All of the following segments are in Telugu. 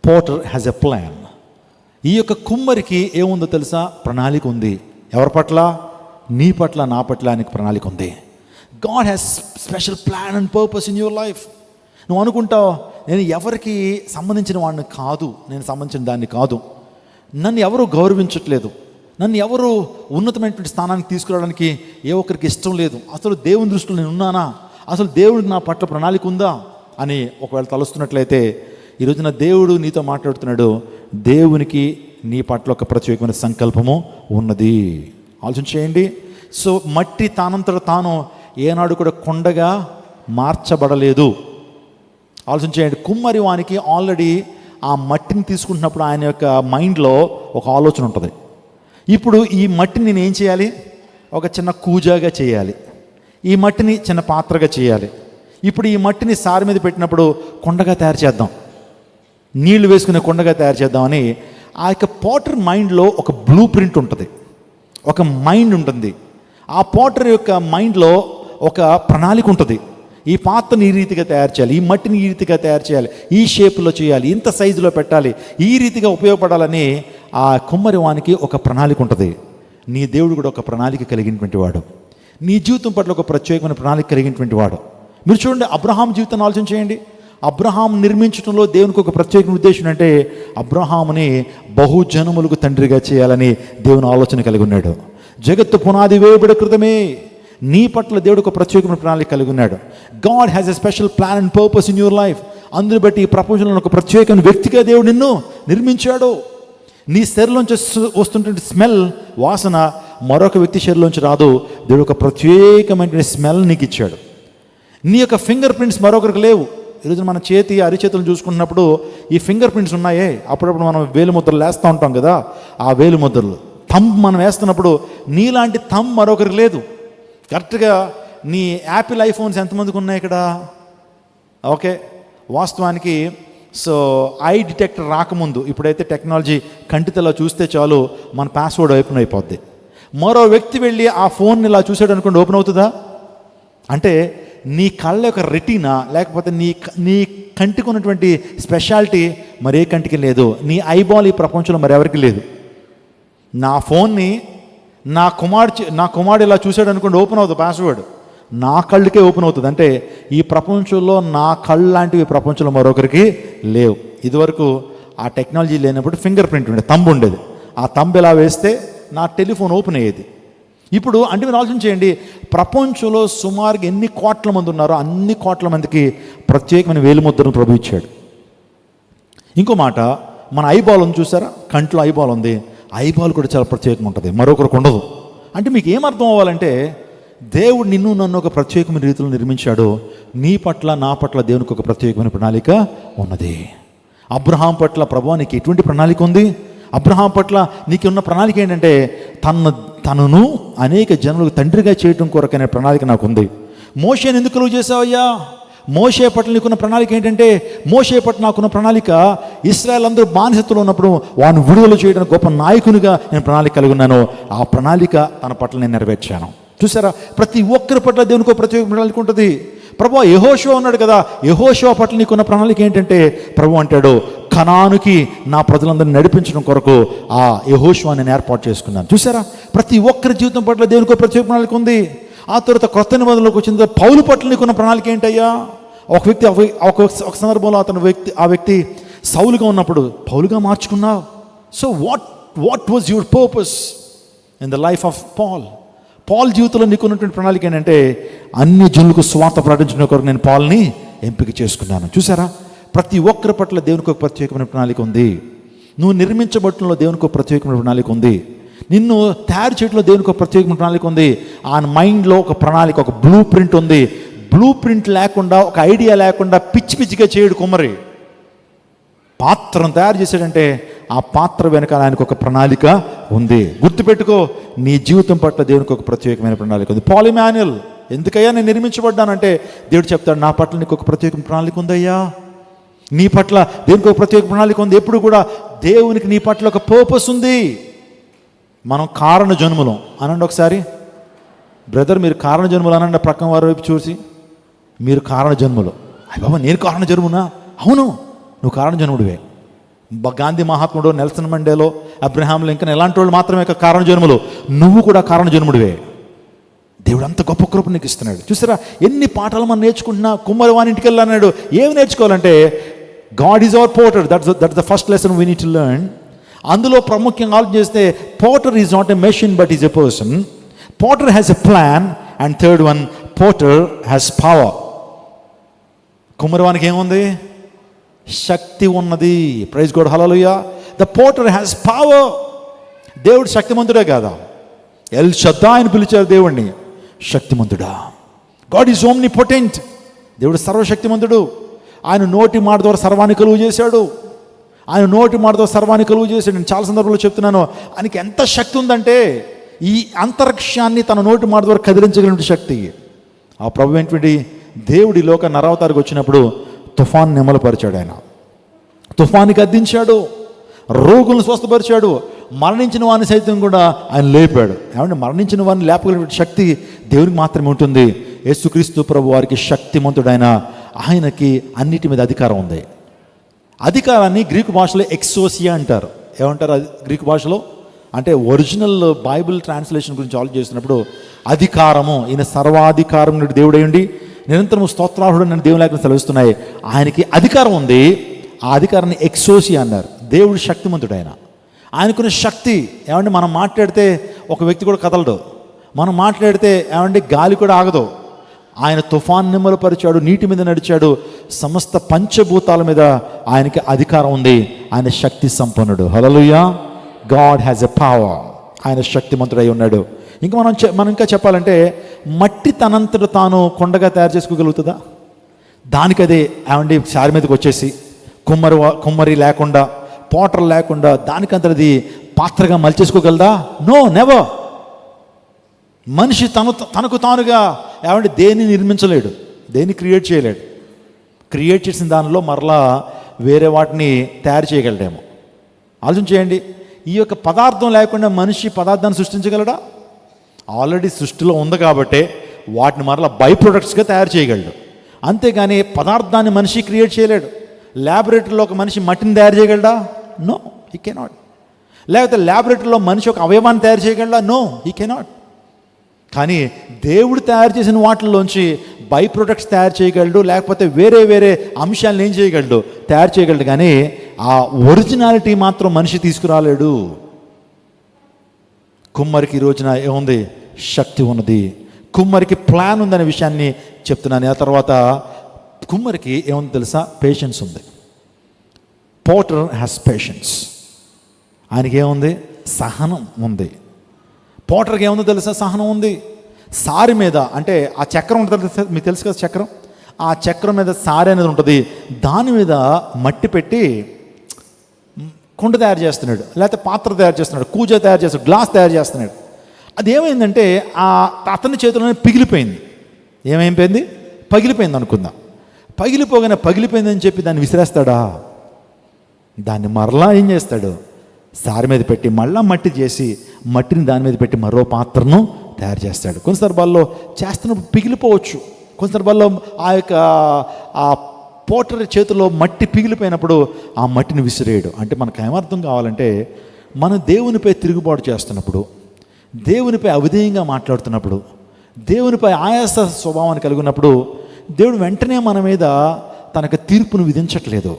Potter has a plan. ఈ యొక్క కుమ్మరికి ఏముందో తెలుసా? ప్రణాళిక ఉంది. ఎవరి పట్ల? నీ పట్ల, నా పట్ల ఆయనకు ప్రణాళిక ఉంది. God has special plan and purpose in your life. నువ్వు అనుకుంటావు, నేను ఎవరికి సంబంధించిన వాడిని కాదు, నేను సంబంధించిన దాన్ని కాదు, నన్ను ఎవరు గౌరవించట్లేదు, నన్ను ఎవరు ఉన్నతమైనటువంటి స్థానానికి తీసుకురావడానికి ఏ ఒక్కరికి ఇష్టం లేదు, అసలు దేవుని దృష్టిలో నేను ఉన్నానా, అసలు దేవుడికి నా పట్ల ప్రణాళిక ఉందా అని ఒకవేళ తలుస్తున్నట్లయితే ఈ రోజున దేవుడు నీతో మాట్లాడుతున్నాడు. దేవునికి నీ పట్ల ఒక ప్రత్యేకమైన సంకల్పము ఉన్నది. ఆలోచన చేయండి. సో మట్టి తానంతట తాను ఏనాడు కూడా కొండగా మార్చబడలేదు. ఆలోచన చేయండి. కుమ్మరి వానికి ఆల్రెడీ ఆ మట్టిని తీసుకుంటున్నప్పుడు ఆయన యొక్క మైండ్లో ఒక ఆలోచన ఉంటుంది. ఇప్పుడు ఈ మట్టిని నేను ఏం చేయాలి? ఒక చిన్న కూజాగా చేయాలి, ఈ మట్టిని చిన్న పాత్రగా చేయాలి. ఇప్పుడు ఈ మట్టిని సారి మీద పెట్టినప్పుడు కొండగా తయారు చేద్దాం, నీళ్లు వేసుకునే కొండగా తయారు చేద్దామని ఆ యొక్క పోటర్ మైండ్లో ఒక బ్లూ ప్రింట్ ఉంటుంది, ఒక మైండ్ ఉంటుంది. ఆ పోటర్ యొక్క మైండ్లో ఒక ప్రణాళిక ఉంటుంది. ఈ పాత్రని ఈ రీతిగా తయారు చేయాలి, ఈ మట్టిని ఈ రీతిగా తయారు చేయాలి, ఈ షేప్లో చేయాలి, ఇంత సైజులో పెట్టాలి, ఈ రీతిగా ఉపయోగపడాలని ఆ కుమ్మరి వానికి ఒక ప్రణాళిక ఉంటుంది. నీ దేవుడు కూడా ఒక ప్రణాళిక కలిగినటువంటి వాడు, నీ జీవితం పట్ల ఒక ప్రత్యేకమైన ప్రణాళిక కలిగినటువంటి వాడు. మీరు చూడండి, అబ్రహాం జీవితాన్ని ఆలోచన చేయండి. అబ్రహాం నిర్మించడంలో దేవునికి ఒక ప్రత్యేక ఉద్దేశం అంటే అబ్రహాముని బహుజనములకు తండ్రిగా చేయాలని దేవుని ఆలోచన కలిగి ఉన్నాడు. జగత్తు పునాది వేయబడే క్రితమే నీ పట్ల దేవుడు ఒక ప్రత్యేకమైన ప్రణాళిక కలిగి ఉన్నాడు. God has a special plan and purpose in your life. అందుని బట్టి ఈ ప్రపంచంలో ఒక ప్రత్యేకమైన వ్యక్తిగా దేవుడు నిన్ను నిర్మించాడు. నీ శరీరంలోంచి వస్తుంటే స్మెల్, వాసన మరొక వ్యక్తి శరీరంలోంచి రాదు. దేవుడు ఒక ప్రత్యేకమైన స్మెల్ నీకు ఇచ్చాడు. నీ యొక్క ఫింగర్ ప్రింట్స్ మరొకరికి లేవు. ఈరోజు మన చేతి అరిచేతులు చూసుకున్నప్పుడు ఈ ఫింగర్ ప్రింట్స్ ఉన్నాయే, అప్పుడప్పుడు మనం వేలు ముద్రలు వేస్తూ ఉంటాం కదా, ఆ వేలు ముద్రలు థంబ్ మనం వేస్తున్నప్పుడు నీలాంటి థంబ్ మరొకరికి లేదు. కరెక్ట్గా నీ యాపిల్ ఐఫోన్స్ ఎంతమందికి ఉన్నాయి ఇక్కడ? ఓకే, వాస్తవానికి సో ఐ డిటెక్టర్ రాకముందు, ఇప్పుడైతే టెక్నాలజీ కంటితలా చూస్తే చాలు మన పాస్వర్డ్ ఓపెన్ అయిపోద్ది. మరో వ్యక్తి వెళ్ళి ఆ ఫోన్ని ఇలా చూసాడు అనుకోండి, ఓపెన్ అవుతుందా? అంటే నీ కళ్ళ యొక్క రెటీనా, లేకపోతే నీ కంటికి ఉన్నటువంటి స్పెషాలిటీ మరే కంటికి లేదు. నీ ఐబాల్ ఈ ప్రపంచంలో మరెవరికి లేదు. నా ఫోన్ని నా కుమారుడు ఇలా చూశాడు అనుకోండి, ఓపెన్ అవుతుంది పాస్వర్డ్, నా కళ్ళకే ఓపెన్ అవుతుంది. అంటే ఈ ప్రపంచంలో నా కళ్ళు లాంటివి ప్రపంచంలో మరొకరికి లేవు. ఇదివరకు ఆ టెక్నాలజీ లేనప్పుడు ఫింగర్ ప్రింట్ ఉండేది, తంబు ఉండేది. ఆ తంబు ఇలా వేస్తే నా టెలిఫోన్ ఓపెన్ అయ్యేది. ఇప్పుడు అంటే మీరు ఆలోచన చేయండి, ప్రపంచంలో సుమారుగా ఎన్ని కోట్ల మంది ఉన్నారో అన్ని కోట్ల మందికి ప్రత్యేకమైన వేలిముద్రను ప్రభు ఇచ్చాడు. ఇంకో మాట, మన ఐబాల్ ఉంది చూసారా, కంట్లో ఐబాల్ ఉంది, ఐబాల్ కూడా చాలా ప్రత్యేకంగా ఉంటుంది, మరొకరికి ఉండదు. అంటే మీకు ఏమర్థం అవ్వాలంటే దేవుడు నిన్ను నన్ను ఒక ప్రత్యేకమైన రీతిలో నిర్మించాడు. నీ పట్ల నా పట్ల దేవునికి ఒక ప్రత్యేకమైన ప్రణాళిక ఉన్నది. అబ్రహాం పట్ల ప్రభువా నీకు ఎటువంటి ప్రణాళిక ఉంది? అబ్రహాం పట్ల నీకు ఉన్న ప్రణాళిక ఏంటంటే తనను అనేక జనులకు తండ్రిగా చేయడం కొరకనే ప్రణాళిక నాకు ఉంది. మోషేని ఎందుకు కలుగు చేసావయ్యా? మోషే పట్ల నీకున్న ప్రణాళిక ఏంటంటే, మోషే పట్ల నాకున్న ప్రణాళిక ఇశ్రాయేల్ అందరూ బానిసత్తులో ఉన్నప్పుడు వాడిని విడుదల చేయడానికి గొప్ప నాయకునిగా నేను ప్రణాళిక కలిగి ఉన్నాను. ఆ ప్రణాళిక తన పట్ల నేను నెరవేర్చాను. చూసారా, ప్రతి ఒక్కరి పట్ల దేవునికి ప్రత్యేక ప్రణాళిక ఉంటుంది. ప్రభు యెహోషువ ఉన్నాడు కదా, యెహోషువ పట్ల నీకున్న ప్రణాళిక ఏంటంటే ప్రభు అంటాడు, కనానుకి నా ప్రజలందరినీ నడిపించడం కొరకు ఆ యెహోషువని నేను ఏర్పాటు చేసుకున్నాను. చూసారా, ప్రతి ఒక్కరి జీవితం పట్ల దేవునికి ప్రత్యేక ప్రణాళిక ఉంది. ఆ తర్వాత కొత్త నిబంధనలోకి వచ్చిన తర్వాత పౌలు పట్ల నీకున్న ప్రణాళిక ఏంటయ్యా? ఒక వ్యక్తి ఒక సందర్భంలో ఆ వ్యక్తి సౌలుగా ఉన్నప్పుడు పౌలుగా మార్చుకున్నావు. So what was your purpose in the life of Paul జీవితంలో నీకున్నటువంటి ప్రణాళిక ఏంటంటే అన్ని జనులకు స్వార్థ ప్రకటించిన కొరకు నేను పాల్ని ఎంపిక చేసుకున్నాను. చూసారా, ప్రతి ఒక్కరి పట్ల దేవునికి ఒక ప్రత్యేకమైన ప్రణాళిక ఉంది. నువ్వు నిర్మించబట్టంలో దేవునికి ఒక ప్రత్యేకమైన ప్రణాళిక ఉంది. నిన్ను తయారు చేయడంలో దేవునికి ఒక ప్రత్యేకమైన ప్రణాళిక ఉంది. ఆ మైండ్లో ఒక ప్రణాళిక, ఒక బ్లూ ప్రింట్ ఉంది. బ్లూ ప్రింట్ లేకుండా, ఒక ఐడియా లేకుండా పిచ్చి పిచ్చిగా చేయడు కుమ్మరి. పాత్రను తయారు చేశాడంటే ఆ పాత్ర వెనకాల ఆయనకు ఒక ప్రణాళిక ఉంది. గుర్తుపెట్టుకో, నీ జీవితం పట్ల దేవునికి ఒక ప్రత్యేకమైన ప్రణాళిక ఉంది. పాల్ ఇమ్మాన్యుయల్, ఎందుకయ్యా నేను నిర్మించబడ్డానంటే దేవుడు చెప్తాడు, నా పట్ల నీకు ఒక ప్రత్యేకమైన ప్రణాళిక ఉందయ్యా, నీ పట్ల దేవునికి ఒక ప్రత్యేక ప్రణాళిక ఉంది. ఎప్పుడు కూడా దేవునికి నీ పట్ల ఒక పర్పస్ ఉంది. మనం కారణ జన్మలం అనండి ఒకసారి. బ్రదర్ మీరు కారణ జన్మలు అనండి, ప్రక్కన వారి వైపు చూసి. మీరు కారణ జన్మలు. అయ్య బాబా నేను కారణ జన్మునా? అవును, నువ్వు కారణ జన్ముడివే. గాంధీ మహాత్ముడు, నెల్సన్ మండేలో, అబ్రహాం లింకన్ ఎలాంటి వాళ్ళు మాత్రమే కారణ జన్ములు. నువ్వు కూడా కారణ జన్ముడివే. దేవుడు అంత గొప్ప కృప నీకు ఇస్తున్నాడు. చూసారా ఎన్ని పాఠాలు మనం నేర్చుకుంటున్నా. కుమ్మరి వాని ఇంటికి వెళ్ళన్నాడు. ఏమి నేర్చుకోవాలంటే God is our potter. That's the first lesson we need to learn. అందులో ప్రాముఖ్యంగా ఆలోచన చేస్తే potter is not a machine but is a person. Potter has a plan. And third one, potter has power. కుమ్మరివానికి ఏముంది? శక్తి ఉన్నది. Praise God, hallelujah. The potter has power. దేవుడు శక్తిమంతుడే కాదా? ఎల్ షద్దా అని పిలిచారు దేవుణ్ణి, శక్తిమంతుడా. God is omnipotent. దేవుడు సర్వశక్తిమంతుడు. ఆయన నోటి మాట ద్వారా సర్వాన్ని కలుగు చేశాడు. ఆయన నోటి మాట ద్వారా సర్వాన్ని కలుగు చేశాడు. నేను చాలా సందర్భంలో చెప్తున్నాను, ఆయనకి ఎంత శక్తి ఉందంటే ఈ అంతరిక్షాన్ని తన నోటి మాట ద్వారా కదిలించగలిగిన శక్తి. ఆ ప్రభు ఏంటి? దేవుడి లోక నరవతారికి వచ్చినప్పుడు తుఫాన్ నిమ్మలపరిచాడు. ఆయన తుఫానికి అద్దించాడు, రోగులను స్వస్థపరిచాడు, మరణించిన వారిని సైతం కూడా ఆయన లేపాడు. ఏమంటే మరణించిన వారిని లేపగలిగిన శక్తి దేవునికి మాత్రమే ఉంటుంది. యేసుక్రీస్తు ప్రభు వారికి శక్తిమంతుడైన ఆయనకి అన్నిటి మీద అధికారం ఉంది. అధికారాన్ని గ్రీకు భాషలో ఎక్సోసియా అంటారు. ఏమంటారు అది గ్రీకు భాషలో? అంటే ఒరిజినల్ బైబిల్ ట్రాన్స్లేషన్ గురించి ఆలోచన చేస్తున్నప్పుడు అధికారము, ఈయన సర్వాధికారం నుండి దేవుడై ఉండి నిరంతరం స్తోత్రార్హుడు నన్ను దేవుని లేఖనాలు సెలవిస్తున్నాయి. ఆయనకి అధికారం ఉంది. ఆ అధికారాన్ని ఎక్సోసియా అన్నారు. దేవుడు శక్తిమంతుడు. ఆయనకున్న శక్తి. ఏమంటే మనం మాట్లాడితే ఒక వ్యక్తి కూడా కదలడు. మనం మాట్లాడితే ఏమంటే గాలి కూడా ఆగదు. ఆయన తుఫాన్ నిమ్మలపరిచాడు, నీటి మీద నడిచాడు. సమస్త పంచభూతాల మీద ఆయనకి అధికారం ఉంది. ఆయన శక్తి సంపన్నుడు. Hallelujah. God has a power. ఆయన శక్తిమంతుడై ఉన్నాడు. ఇంకా మనం ఇంకా చెప్పాలంటే మట్టి తనంతట తాను కొండగా తయారు చేసుకోగలుగుతుందా? దానికి అదే ఏమండి సారి మీదకి వచ్చేసి కుమ్మరి లేకుండా, పోటర్ లేకుండా దానికంతది పాత్రగా మలిచేసుకోగలదా? No, never. మనిషి తనకు తానుగా ఏమంటే దేన్ని నిర్మించలేడు, దేన్ని క్రియేట్ చేయలేడు. క్రియేట్ చేసిన దానిలో మరలా వేరే వాటిని తయారు చేయగలడేమో. ఆలోచన చేయండి. ఈ యొక్క పదార్థం లేకుండా మనిషి పదార్థాన్ని సృష్టించగలడా? ఆల్రెడీ సృష్టిలో ఉంది కాబట్టి వాటిని మరలా బై ప్రొడక్ట్స్గా తయారు చేయగలడు. అంతేగాని పదార్థాన్ని మనిషి క్రియేట్ చేయలేడు. ల్యాబొరేటరీలో ఒక మనిషి మట్టిని తయారు చేయగలడా? No, he cannot. లేకపోతే ల్యాబొరేటరీలో మనిషి ఒక అవయవాన్ని తయారు చేయగలడా? No, he cannot. కానీ దేవుడు తయారు చేసిన వాటిల్లోంచి బై ప్రొడక్ట్స్ తయారు చేయగలడు. లేకపోతే వేరే వేరే అంశాలను ఏం చేయగలడు? తయారు చేయగలడు. కానీ ఆ ఒరిజినాలిటీ మాత్రం మనిషి తీసుకురాలేడు. కుమ్మరికి ఈ రోజున ఏముంది? శక్తి ఉన్నది. కుమ్మరికి ప్లాన్ ఉందనే విషయాన్ని చెప్తున్నాను. ఆ తర్వాత కుమ్మరికి ఏముంది తెలుసా? పేషెన్స్ ఉంది. Potter has patience. ఆయనకి ఏముంది? సహనం ఉంది. పోటర్కి ఏముందో తెలుసా? సహనం ఉంది. సారి మీద అంటే ఆ చక్రం ఉంటుంది తెలుసా? మీకు తెలుసు కదా చక్రం. ఆ చక్రం మీద సారి అనేది ఉంటుంది. దాని మీద మట్టి పెట్టి కుండ తయారు చేస్తున్నాడు, లేకపోతే పాత్ర తయారు చేస్తున్నాడు, కూజ తయారు చేస్తున్నాడు, గ్లాస్ తయారు చేస్తున్నాడు. అది ఏమైందంటే అతని చేతిలోనే పిగిలిపోయింది. ఏమైపోయింది? పగిలిపోయింది అనుకుందాం. పగిలిపోయిందని చెప్పి దాన్ని విసిరేస్తాడా? దాన్ని మరలా ఏం చేస్తాడు? సారి మీద పెట్టి మళ్ళా మట్టి చేసి మట్టిని దాని మీద పెట్టి మరో పాత్రను తయారు చేస్తాడు. కొన్ని సందర్భాల్లో చేస్తున్నప్పుడు పిగిలిపోవచ్చు. కొన్ని సందర్భాల్లో ఆ పోటర్ చేతిలో మట్టి పిగిలిపోయినప్పుడు ఆ మట్టిని విసిరేయడు. అంటే మనకు ఏమర్థం కావాలంటే, మనం దేవునిపై తిరుగుబాటు చేస్తున్నప్పుడు, దేవునిపై అవిధేయంగా మాట్లాడుతున్నప్పుడు, దేవునిపై ఆయాస స్వభావాన్ని కలిగి ఉన్నప్పుడు దేవుడు వెంటనే మన మీద తనకు తీర్పును విధించట్లేదు.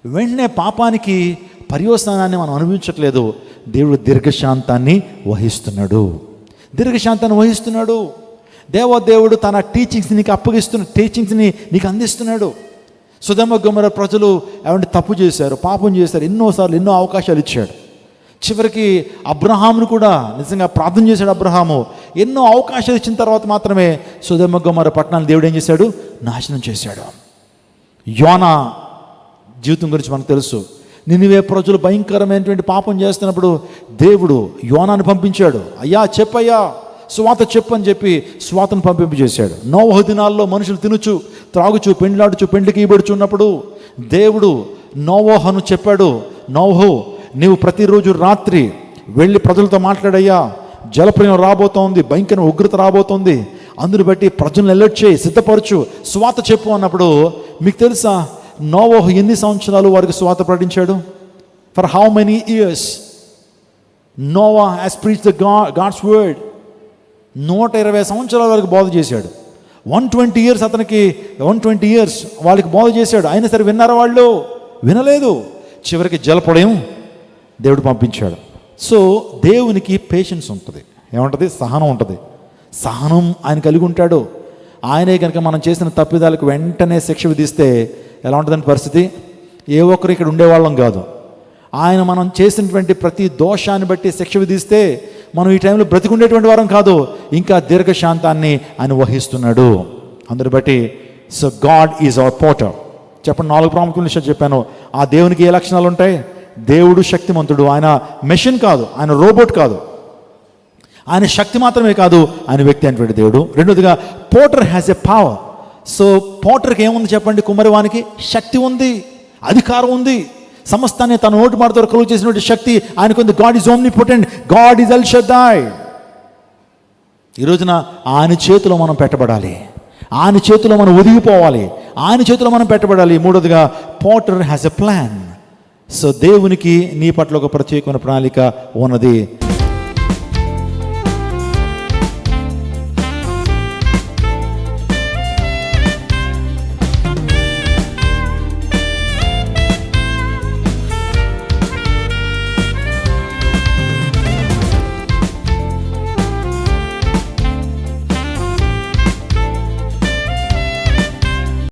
వెంటనే పాపానికి పర్యవసానాన్ని మనం అనుభవించట్లేదు. దేవుడు దీర్ఘశాంతాన్ని వహిస్తున్నాడు. దేవుడు తన టీచింగ్స్ నీకు టీచింగ్స్ని నీకు అందిస్తున్నాడు. సొదొమ గొమొర్రా ప్రజలు ఏమంటే తప్పు చేశారు, పాపం చేశారు. ఎన్నోసార్లు ఎన్నో అవకాశాలు ఇచ్చాడు. చివరికి అబ్రహామును కూడా నిజంగా ప్రార్థన చేశాడు. అబ్రహాము ఎన్నో అవకాశాలు ఇచ్చిన తర్వాత మాత్రమే సొదొమ గొమొర్రా పట్టణాన్ని దేవుడు ఏం చేశాడు? నాశనం చేశాడు. యోనా జీవితం గురించి మనకు తెలుసు. నినివే ప్రజలు భయంకరమైనటువంటి పాపం చేస్తున్నప్పుడు దేవుడు యోనాను పంపించాడు. అయ్యా చెప్పయ్యా, స్వాత చెప్పు అని చెప్పి స్వాతను పంపింపజేశాడు. నోవహు దినాల్లో మనుషులు తినుచు, త్రాగుచు, పెండ్లాడుచు, పెండ్లికి ఈబడుచున్నప్పుడు దేవుడు నోవహును చెప్పాడు, నోవహు నీవు ప్రతిరోజు రాత్రి వెళ్ళి ప్రజలతో మాట్లాడయ్యా, జలప్రయం రాబోతోంది, భయంకర ఉగ్రత రాబోతోంది, అందుని బట్టి ప్రజలను అలర్ట్ చేయి, సిద్ధపరచు, స్వాత చెప్పు అన్నప్పుడు మీకు తెలుసా నోవహు ఎన్ని సంవత్సరాలు వారికి స్వాత ప్రకటించాడు? For how many years Noah has preached the God's word? 120 సంవత్సరాల వరకు బోధ చేశాడు. 120 years అతనికి 120 years వాళ్ళకి బోధ చేశాడు. అయినా సరే విన్నారా వాళ్ళు? వినలేదు. చివరికి జలప్రళయం దేవుడు పంపించాడు. సో దేవునికి పేషెన్స్ ఉంటుంది. ఏముంటుంది? సహనం ఉంటుంది. సహనం ఆయన కలిగి ఉంటాడు. ఆయనే కనుక మనం చేసిన తప్పిదాలకు వెంటనే శిక్ష విధిస్తే ఎలా ఉంటుందని పరిస్థితి? ఏ ఒక్కరు ఇక్కడ ఉండేవాళ్ళం కాదు. ఆయన మనం చేసినటువంటి ప్రతి దోషాన్ని బట్టి శిక్ష విధిస్తే మనం ఈ టైంలో బ్రతికుండేటువంటి వారం కాదు, ఇంకా దీర్ఘశాంతాన్ని ఆయన వహిస్తున్నాడు. అందరి బట్టి so God is our Potter. చెప్పండి, 4 ప్రాముఖ్యమైన విషయాలు చెప్పాను. ఆ దేవునికి ఏ లక్షణాలు ఉంటాయి? దేవుడు శక్తిమంతుడు. ఆయన మెషిన్ కాదు, ఆయన రోబోట్ కాదు. ఆయన శక్తి మాత్రమే కాదు, ఆయన వ్యక్తి అనేటువంటి దేవుడు. రెండోదిగా potter has a power. So పోటర్కి ఏముంది చెప్పండి? కుమ్మరివానికి శక్తి ఉంది, అధికారం ఉంది. సమస్తాన్ని తన నోటి మాటతో కలుగు చేసినటువంటి శక్తి ఆయనకుంది. God is omnipotent, God is El Shaddai. ఈ రోజున ఆయన చేతిలో మనం పెట్టబడాలి, ఆయన చేతిలో మనం ఒదిగిపోవాలి, ఆయన చేతిలో మనం పెట్టబడాలి. మూడోదిగా potter has a plan. So దేవునికి నీ పట్ల ఒక ప్రత్యేకమైన ప్రణాళిక ఉన్నది.